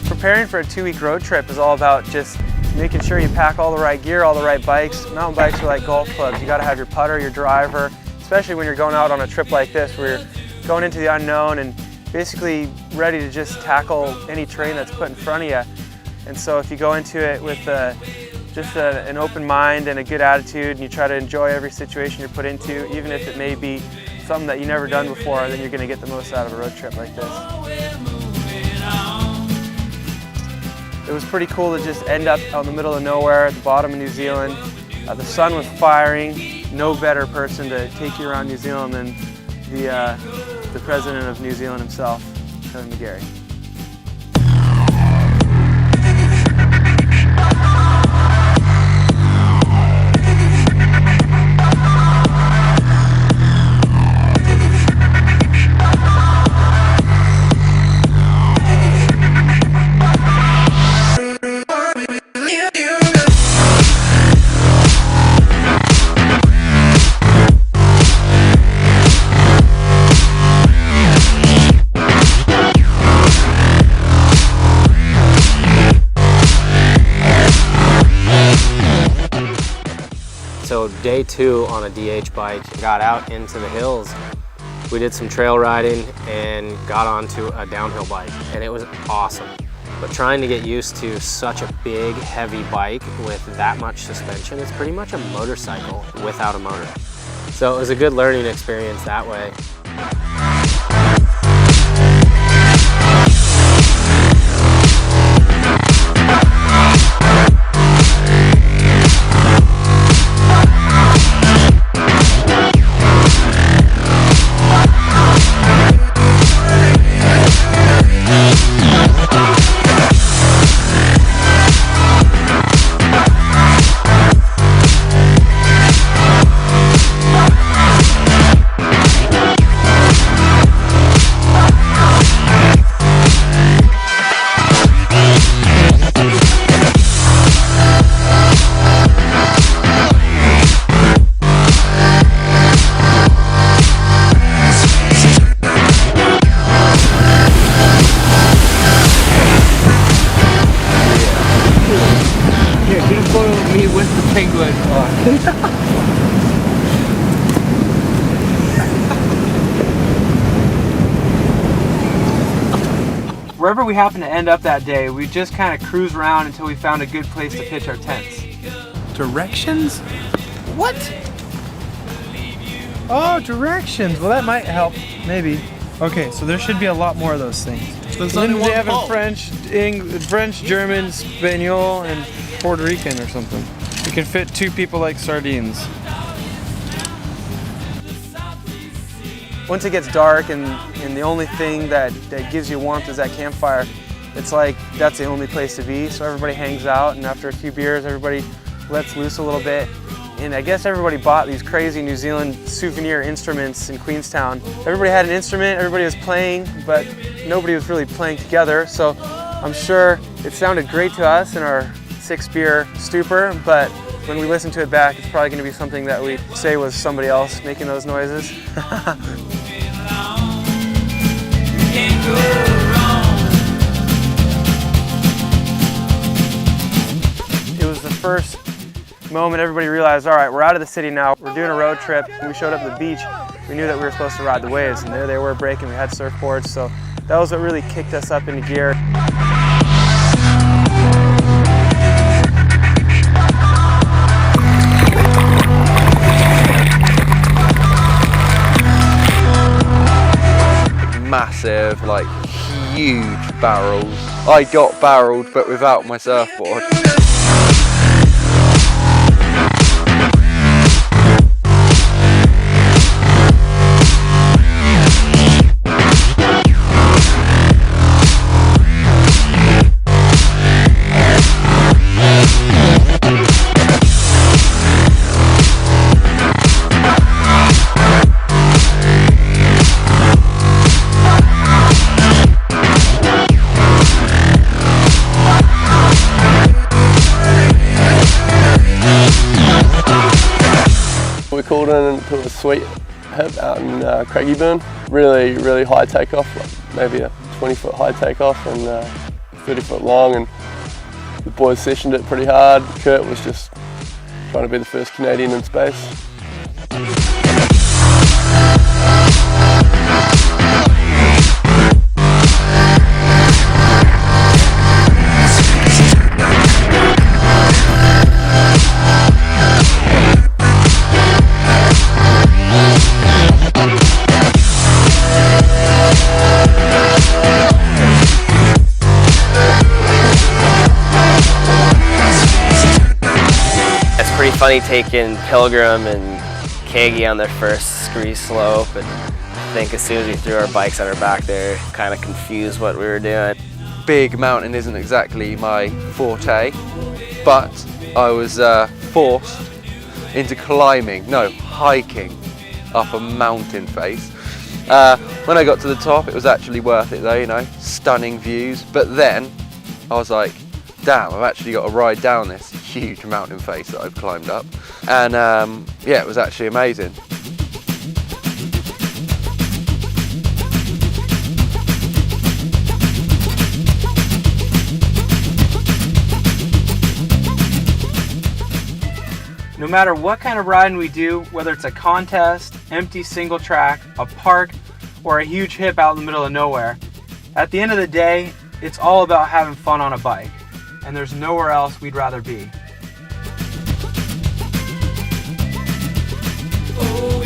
Preparing for a 2-week road trip is all about just making sure you pack all the right gear, all the right bikes. Mountain bikes are like golf clubs. You got to have your putter, your driver, especially when you're going out on a trip like this where you're going into the unknown and basically ready to just tackle any terrain that's put in front of you. And so if you go into it with just an open mind and a good attitude, and you try to enjoy every situation you're put into, even if it may be something that you've never done before, then you're going to get the most out of a road trip like this. It was pretty cool to just end up out in the middle of nowhere at the bottom of New Zealand. The sun was firing. No better person to take you around New Zealand than the president of New Zealand himself, Kevin McGarry. So day 2 on a DH bike, got out into the hills. We did some trail riding and got onto a downhill bike, and it was awesome. But trying to get used to such a big, heavy bike with that much suspension, it's pretty much a motorcycle without a motor. So it was a good learning experience that way. Me with the penguin. Wherever we happened to end up that day, we just kind of cruise around until we found a good place to pitch our tents. Directions? What? Oh, directions. Well, that might help, maybe. Okay, so there should be a lot more of those things. They have in French, German, Spaniel, and Puerto Rican or something. You can fit 2 people like sardines. Once it gets dark and the only thing that gives you warmth is that campfire, it's like that's the only place to be. So everybody hangs out, and after a few beers, everybody lets loose a little bit. And I guess everybody bought these crazy New Zealand souvenir instruments in Queenstown. Everybody had an instrument, everybody was playing, but nobody was really playing together. So I'm sure it sounded great to us in our 6-beer stupor, but when we listen to it back, it's probably going to be something that we say was somebody else making those noises. It was the first moment everybody realized, all right, we're out of the city now, we're doing a road trip. When we showed up at the beach, we knew that we were supposed to ride the waves, and there they were breaking. We had surfboards, so that was what really kicked us up into gear. massive, like huge barrels. I got barreled, but without my surfboard. We called in and put a sweet hit out in Craigieburn. Really high takeoff, like maybe a 20-foot high takeoff and 30-foot long, and the boys sessioned it pretty hard. Kurt was just trying to be the first Canadian in space. Pretty funny taking Pilgrim and Kagi on their first scree slope, and I think as soon as we threw our bikes on our back there, kind of confused what we were doing. Big mountain isn't exactly my forte, but I was forced into hiking up a mountain face. When I got to the top, it was actually worth it though, you know, stunning views. But then I was like, damn, I've actually got to ride down this huge mountain face that I've climbed up. And yeah, it was actually amazing. No matter what kind of riding we do, whether it's a contest, empty single track, a park, or a huge hip out in the middle of nowhere, at the end of the day, it's all about having fun on a bike. And there's nowhere else we'd rather be. Oh,